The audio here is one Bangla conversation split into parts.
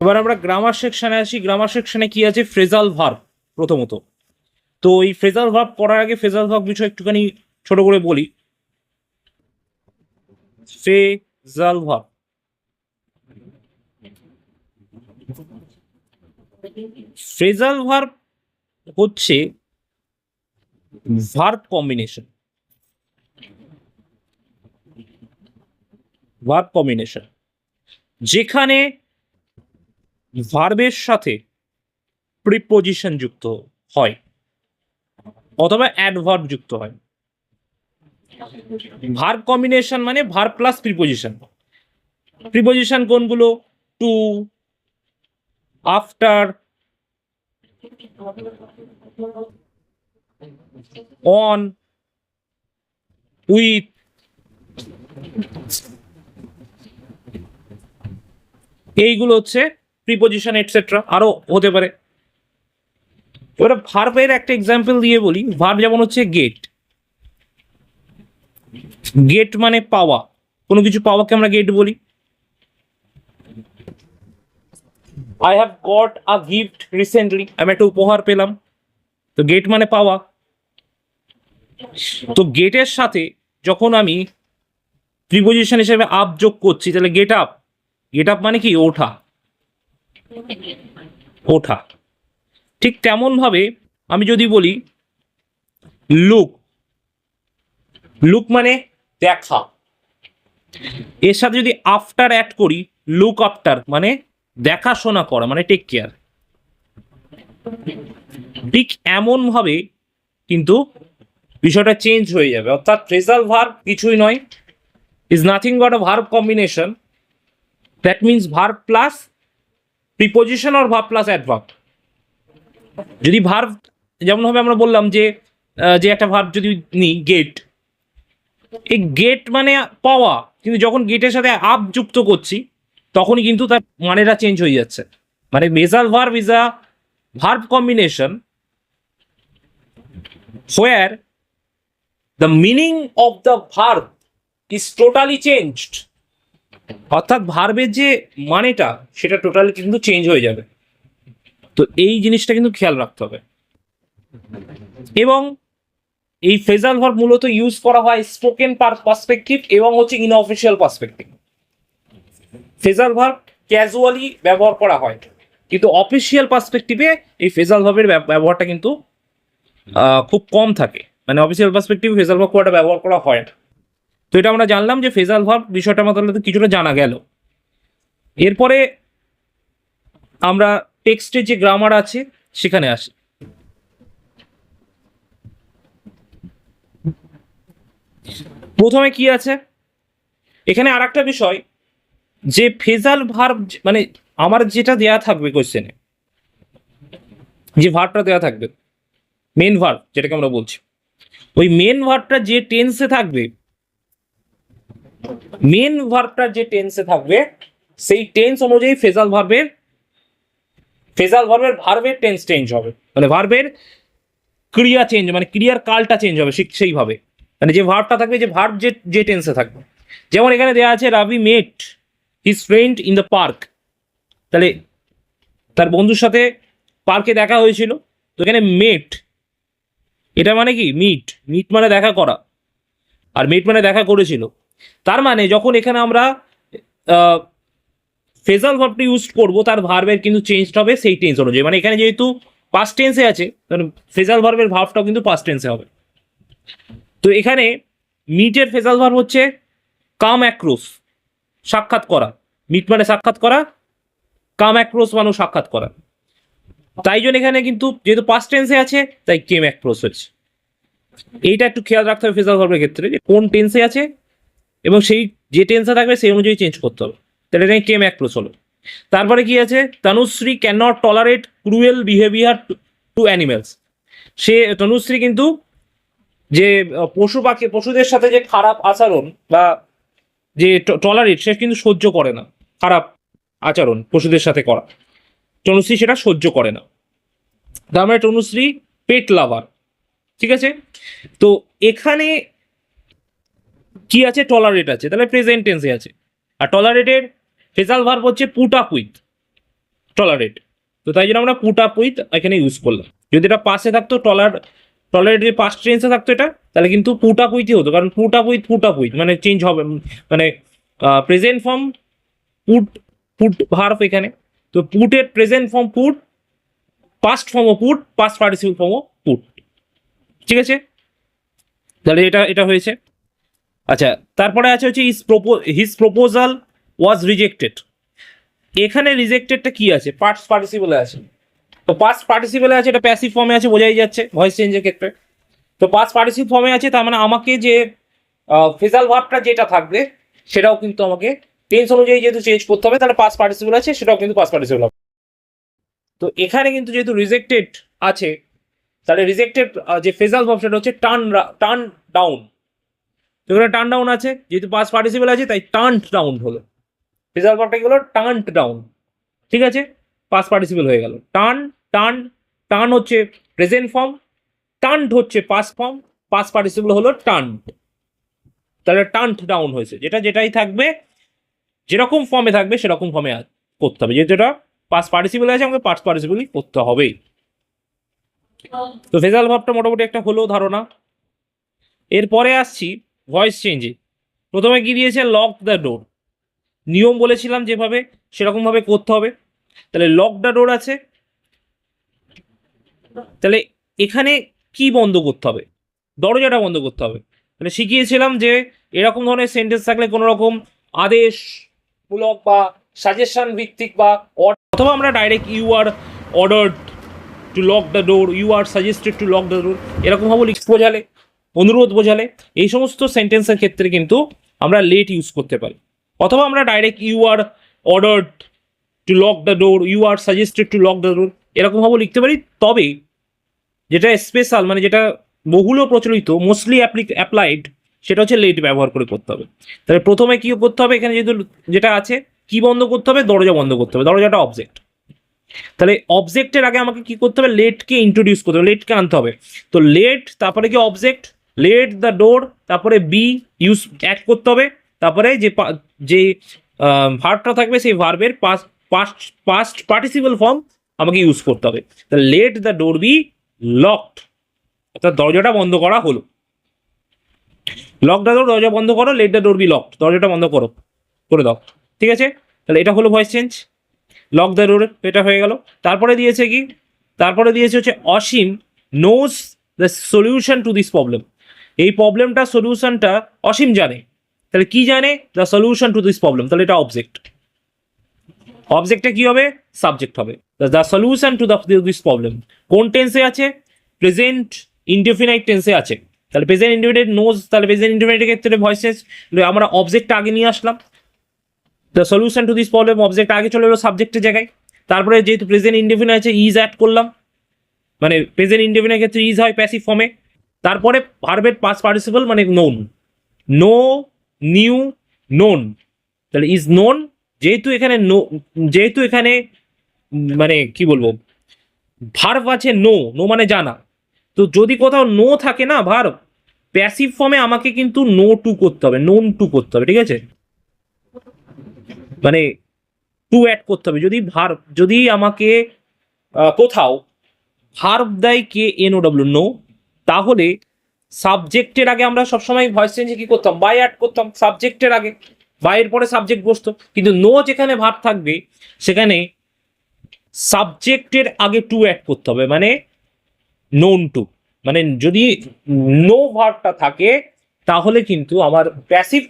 এবার আমরা গ্রামার সেকশনে আসি। গ্রামার সেকশনে কি আছে? ফ্রেজাল ভার্ব প্রথমত। তো এই ফ্রেজাল ভার্ব পড়ার আগে ফ্রেজাল ভার্ব বিষয়ে একটুখানি ছোট করে বলি। ফ্রেজাল ভার্ব ফ্রেজাল ভার্ব হচ্ছে ভার্ব কম্বিনেশন। ভার্ব কম্বিনেশন যেখানে ভার্বের সাথে প্রিপোজিশন যুক্ত হয় অথবা অ্যাডভার্ব যুক্ত হয়। ভার্ব কম্বিনেশন মানে ভার্ব প্লাস প্রিপোজিশন। প্রিপোজিশন কোনগুলো? টু, আফটার, অন, উইথ, এইগুলো হচ্ছে প্রিপোজিশন এটসেট্রা, আরো হতে পারে। এবারে ভার্বের একটা এক্সাম্পল দিয়ে বলি। ভার্ব যেমন হচ্ছে গেট। গেট মানে পাওয়া, কোনো কিছু পাওয়াকে আমরা গেট বলি। I have got a gift recently, আমি একটা উপহার পেলাম। তো গেট মানে পাওয়া। তো গেটের সাথে যখন আমি প্রিপোজিশন হিসেবে আপ যোগ করছি, তাহলে গেট আপ। গেট আপ মানে কি? ওঠা, ওঠা। ঠিক তেমন ভাবে আমি যদি বলি লুক, লুক মানে দেখা। এর সাথে যদি আফটার অ্যাড করি, লুক আফটার মানে দেখাশোনা করা, মানে টেক কেয়ার। ঠিক এমন ভাবে কিন্তু বিষয়টা চেঞ্জ হয়ে যাবে। অর্থাৎ ফ্রেজাল ভার্ব কিছুই নয়, is nothing but a verb combination. That means verb plus preposition or verb plus adverb. যদি ভার্ব যেমন ভাবে আমরা বললাম যে যে একটা ভার্ব যদি নিই গেট, এই গেট মানে পাওয়া, কিন্তু যখন গেটের সাথে আপ যুক্ত করছি তখনই কিন্তু তার মানেটা চেঞ্জ হয়ে যাচ্ছে। মানে phrasal verb is a verb combination where the meaning of the verb is totally changed। অর্থাৎ ভার্বের যে মানেটা সেটা টোটালি কিন্তু চেঞ্জ হয়ে যাবে। তো এই জিনিসটা কিন্তু খেয়াল রাখতে হবে। এবং এই ফ্রেজাল ভার্ব মূলত ইউজ করা হয় স্পোকেন পার্সপেক্টিভ এবং হচ্ছে ইনঅফিশিয়াল পার্সপেক্টিভ। ফ্রেজাল ভার্ব ক্যাজুয়ালি ব্যবহার করা হয়, কিন্তু অফিসিয়াল পার্সপেক্টিভে এই ফ্রেজাল ভার্বের ব্যবহারটা কিন্তু খুব কম থাকে। মানে অফিসিয়াল পার্সপেক্টিভে ফ্রেজাল ভার্ব খুব একটা ব্যবহার করা হয় না। তো এটা আমরা জানলাম যে ফ্রেজাল ভার্ব বিষয়টা আমাদের কিছুটা জানা গেল। এরপরে আমরা টেক্সটের যে গ্রামার আছে সেখানে আসি। প্রথমে কি আছে এখানে? আর একটা বিষয় যে ফ্রেজাল ভার্ব মানে আমার যেটা দেয়া থাকবে কোশ্চেনে, যে ভার্বটা দেওয়া থাকবে, মেন ভার্ব যেটাকে আমরা বলছি, ওই মেন ভার্বটা যে টেন্সে থাকবে, মেন ভার্বটা যে টেন্সে থাকবে সেই টেন্স অনুযায়ী ফ্রেজাল ভার্বের ভার্বের টেন্স চেঞ্জ হবে। মানে ভার্বের ক্রিয়া চেঞ্জ, মানে ক্রিয়ার কালটা চেঞ্জ হবে সেইভাবে। মানে যে ভার্বটা থাকবে, যে ভার্ব যে টেন্সে থাকবে। যেমন এখানে দেওয়া আছে Ravi met his friend in the park. তাহলে তার বন্ধুর সাথে পার্কে দেখা হয়েছিল। তো এখানে মেট, এটা মানে কি? মিট। মিট মানে দেখা করা, আর মেট মানে দেখা করেছিল। তার মানে যখন এখানে আমরা ফ্রেজাল ভার্বটি ইউজ করবো, তার ভার্বের কিন্তু চেঞ্জ হবে সেই টেন্স অনুযায়ী। মানে এখানে যেহেতু পাস্ট টেন্সে আছে, ফ্রেজাল ভার্বের ভার্বটাও কিন্তু পাস্ট টেন্সে হবে। তো এখানে মিটের ফ্রেজাল ভার্ব হচ্ছে কাম অ্যাক্রোস, সাক্ষাৎ করা। মিট মানে সাক্ষাৎ করা, কাম অ্যাক্রোস মানে সাক্ষাৎ করা। তাই জন্য এখানে কিন্তু যেহেতু পাস্ট টেন্সে আছে তাই কেম অ্যাক্রোস হচ্ছে। এইটা একটু খেয়াল রাখতে হবে ফ্রেজাল ভার্বের ক্ষেত্রে, যে কোন টেন্সে আছে এবং সেই যে টেন্সে থাকবে সেই অনুযায়ী চেঞ্জ করতে হবে। তাহলে এখানে কেম অ্যাক্রোস হলো। তারপরে কি আছে? Tanushree can not tolerate cruel behaviour to animals. সে তনুশ্রী কিন্তু যে পশুদের সাথে যে খারাপ আচরণ বা যে টলারেট, সে কিন্তু সহ্য করে না খারাপ আচরণ পশুদের সাথে করা। তনুশ্রী সেটা সহ্য করে না। তার মানে তনুশ্রী পেট লাভার। ঠিক আছে? তো এখানে কি আছে? টলারেট আছে, তাহলে প্রেজেন্ট টেন্সে আছে। আর টলারেটের ফ্রেজাল ভার্ব হচ্ছে পুট আপ উইথ। টলারেট। তো তাই জন্য আমরা পুট আপ উইথ এখানে ইউজ করলাম। যদি এটা পাশে থাকতো টলারেট যদি পাস্ট টেন্সে থাকতো এটা, তাহলে কিন্তু পুট আপ উইথই হতো, কারণ পুট আপ উইথ মানে চেঞ্জ হবে, মানে প্রেজেন্ট ফর্ম পুট, ভার্ব এখানে। তো পুটের প্রেজেন্ট ফর্ম পুট, পাস্ট ফর্মও পুট, পাস্ট পার্টিসিপল ফর্মও পুট। ঠিক আছে, তাহলে এটা হয়েছে। আচ্ছা, তারপরে আছে হচ্ছে হিজ প্রপোজাল ওয়াজ রিজেক্টেড। এখানে রিজেক্টেডটা কি আছে? পাস্ট পার্টিসিপলে আছে। তো পাস্ট পার্টিসিপলে আছে, এটা প্যাসিভ ফর্মে আছে, বোঝাই যাচ্ছে ভয়েস চেঞ্জের ক্ষেত্রে। তো পাস্ট পার্টিসিপল ফর্মে আছে, তার মানে আমাকে যে ফ্রেজাল ভার্বটা যেটা থাকবে সেটাও কিন্তু আমাকে টেন্স অনুযায়ী যেহেতু চেঞ্জ করতে হবে, তাহলে পাস্ট পার্টিসিপল আছে, সেটাও কিন্তু পাস্ট পার্টিসিপল হবে। তো এখানে কিন্তু যেহেতু রিজেক্টেড আছে, তাহলে রিজেক্টেড যে ফ্রেজাল ভার্ব সেটা হচ্ছে টার্ন ডাউন। তো এখানে টার্ন ডাউন আছে, যেহেতু পাস্ট পার্টিসিপল আছে তাই টার্ন ডাউন হলো। ফ্রেজাল ভার্বটা কি হলো? Turn down. ঠিক আছে, পাস্ট পার্টিসিপল হয়ে গেল। টার্ন হচ্ছে প্রেজেন্ট ফর্ম, টার্নড হচ্ছে পাস্ট ফর্ম, পাস্ট পার্টিসিপল হলো টার্নড। তাহলে টার্নড ডাউন হয়েছে, যেটাই থাকবে যেরকম ফর্মে থাকবে সেরকম ফর্মে করতে হবে, যেহেতু এটা পাস্ট পার্টিসিপল আছে আমাকে পাস্ট পার্টিসিপলই করতে হবে। তো ফ্রেজাল ভার্বটা মোটামুটি একটা হলো ধারণা। এরপরে আসছি ভয়েস চেঞ্জে। প্রথমে কি দিয়েছে? লক দ্য ডোর। নিয়ম বলেছিলাম যেভাবে সেরকমভাবে করতে হবে। তাহলে লক দ্য ডোর আছে, তাহলে এখানে কি বন্ধ করতে হবে? দরজাটা বন্ধ করতে হবে। তাহলে শিখিয়েছিলাম যে এরকম ধরনের সেন্টেন্স থাকলে কোনো রকম আদেশমূলক বা সাজেশন ভিত্তিক বা অথবা আমরা direct you are ordered to lock the door, you are suggested to lock the door, এরকমভাবে বোঝালে, অনুরোধ বোঝালে, এই সমস্ত সেন্টেন্সের ক্ষেত্রে কিন্তু আমরা লেট ইউজ করতে পারি। অথবা আমরা direct you are ordered to lock the door, you are suggested to lock the door, এরকমভাবে লিখতে পারি। তবে যেটা স্পেশাল, মানে যেটা বহুল প্রচলিত, মোস্টলি অ্যাপ্লাইড, সেটা হচ্ছে লেট ব্যবহার করে করতে হবে। তাহলে প্রথমে কি করতে হবে? এখানে যেহেতু যেটা আছে, কি বন্ধ করতে হবে? দরজা বন্ধ করতে হবে। দরজাটা অবজেক্ট, তাহলে অবজেক্টের আগে আমাকে কি করতে হবে? লেটকে ইন্ট্রোডিউস করতে হবে, লেটকে আনতে হবে। তো লেট, তারপরে কি অবজেক্ট, লেট দ্য ডোর, তারপরে বি ইউজ অ্যাড করতে হবে, তারপরে যে ভার্বটা থাকবে সেই ভার্বের পাস্ট পার্টিসিপল ফর্ম আমাকে ইউজ করতে হবে। তাহলে late the door be locked, অর্থাৎ দরজাটা বন্ধ করা হলো। লক দ্য ডোর, দরজা বন্ধ করো, let the door be locked, দরজাটা বন্ধ করে দাও। ঠিক আছে, তাহলে এটা হলো voice change. Lock the door, এটা হয়ে গেল। তারপরে দিয়েছে কি? তারপরে দিয়েছে হচ্ছে Asim knows the solution to this problem. এই প্রবলেমটা সলিউশনটা অসীম জানে। তাহলে কি জানে? The solution to this problem, তাহলে এটা অবজেক্ট। অবজেক্টে কি হবে? সাবজেক্ট হবে। The solution to this problem কোন টেন্সে আছে? প্রেজেন্ট ইনডেফিনাইট টেন্সে আছে। তাহলে প্রেজেন্ট ইনডেফিনাইট নোজ, তাহলে প্রেজেন্ট ইনডেফিনাইটের ক্ষেত্রে ভয়েস চেঞ্জ, আমরা অবজেক্টটা আগে নিয়ে আসলাম। The solution to this problem, object আগে চলে এলো সাবজেক্টের জায়গায়। তারপরে যেহেতু প্রেজেন্ট ইনডেফিনাইট আছে, ইজ অ্যাড করলাম, মানে প্রেজেন্ট ইনডেফিনাইট ক্ষেত্রে ইজ হয় প্যাসিভ ফর্মে। তারপরে ভার্বের পাস্ট পার্টিসিপল মানে নোন, নো, নিউ, নোন। তাহলে ইজ নোন, যেহেতু এখানে মানে কি বলবো, ভার্ব আছে নো, মানে জানা। তো যদি কোথাও নো থাকে না ভার্ব, প্যাসিভ ফর্মে আমাকে কিন্তু নো টু করতে হবে, নোন টু করতে হবে। ঠিক আছে, মানে টু অ্যাড করতে হবে। যদি আমাকে কোথাও ভার্ব দেয় K N O W, know, তাহলে সাবজেক্টের আগে আমরা সবসময় ভয়েস চেঞ্জে কি করতাম? বাই অ্যাড করতাম সাবজেক্টের আগে, বাইয়ের পরে সাবজেক্ট বসতো। কিন্তু নো যেখানে ভার্ব থাকবে সেখানে সাবজেক্টের আগে টু অ্যাড করতে হবে, মানে নোন টু। মানে যদি নো ভার্বটা থাকে তাহলে কিন্তু আমার প্যাসিভ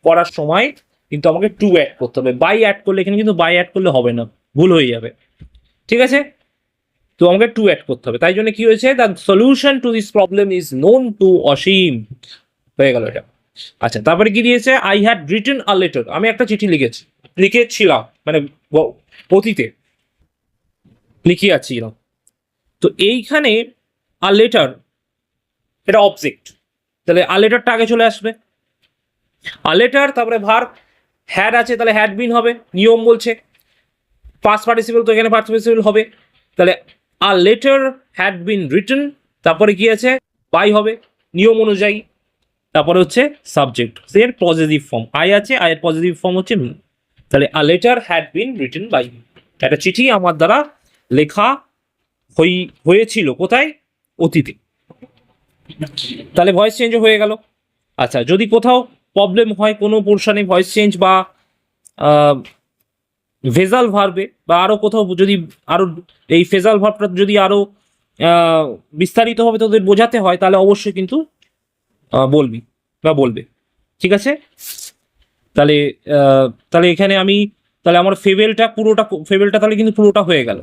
করার সময় কিন্তু আমাকে টু অ্যাড করতে হবে। বাই অ্যাড করলে, এখানে কিন্তু বাই অ্যাড করলে হবে না, ভুল হয়ে যাবে। ঠিক আছে, তো আমাকে টু অ্যাড করতে হবে। তাই জন্য কি হয়েছে? The solution to this problem is known to Asim, হয়ে গেল এটা। আচ্ছা, তারপরে কি দিয়েছে? I had written a letter, আমি একটা চিঠি লিখেছিলাম, মানে অতীতে লিখিয়াছিলাম। তো এইখানে আ লেটার, এটা অবজেক্ট, তাহলে আ লেটারটা আগে চলে আসবে। আ লেটার, তারপরে ভার্ব হ্যাড আছে, তাহলে হ্যাড বিন হবে, নিয়ম বলছে। পাস্ট পার্টিসিপল, তো এখানে পাস্ট পার্টিসিপল হবে। তাহলে a letter had been written, তারপরে কি আছে? বাই হবে নিয়ম অনুযায়ী। তারপরে হচ্ছে সাবজেক্ট, এর পজিটিভ ফর্ম আই আছে, আয়ের পজিটিভ ফর্ম হচ্ছে মি। তাহলে a letter had been written by me. একটা চিঠি আমার দ্বারা লেখা হয়েছিল কোথায়, অতীতে। তাহলে ভয়েস চেঞ্জ হয়ে গেল। আচ্ছা, যদি কোথাও প্রবলেম হয় কোনো পোর্শনে ভয়েস চেঞ্জ বা ভেজাল ভার্বে, বা আরো কোথাও যদি আরো এই ফেজাল ভার্বটা যদি আরো বিস্তারিতভাবে তোদের বোঝাতে হয়, তাহলে অবশ্যই কিন্তু বলবি বা বলবে। ঠিক আছে? তাহলে তাহলে এখানে আমি, তাহলে আমার ফেবেলটা তাহলে কিন্তু পুরোটা হয়ে গেল।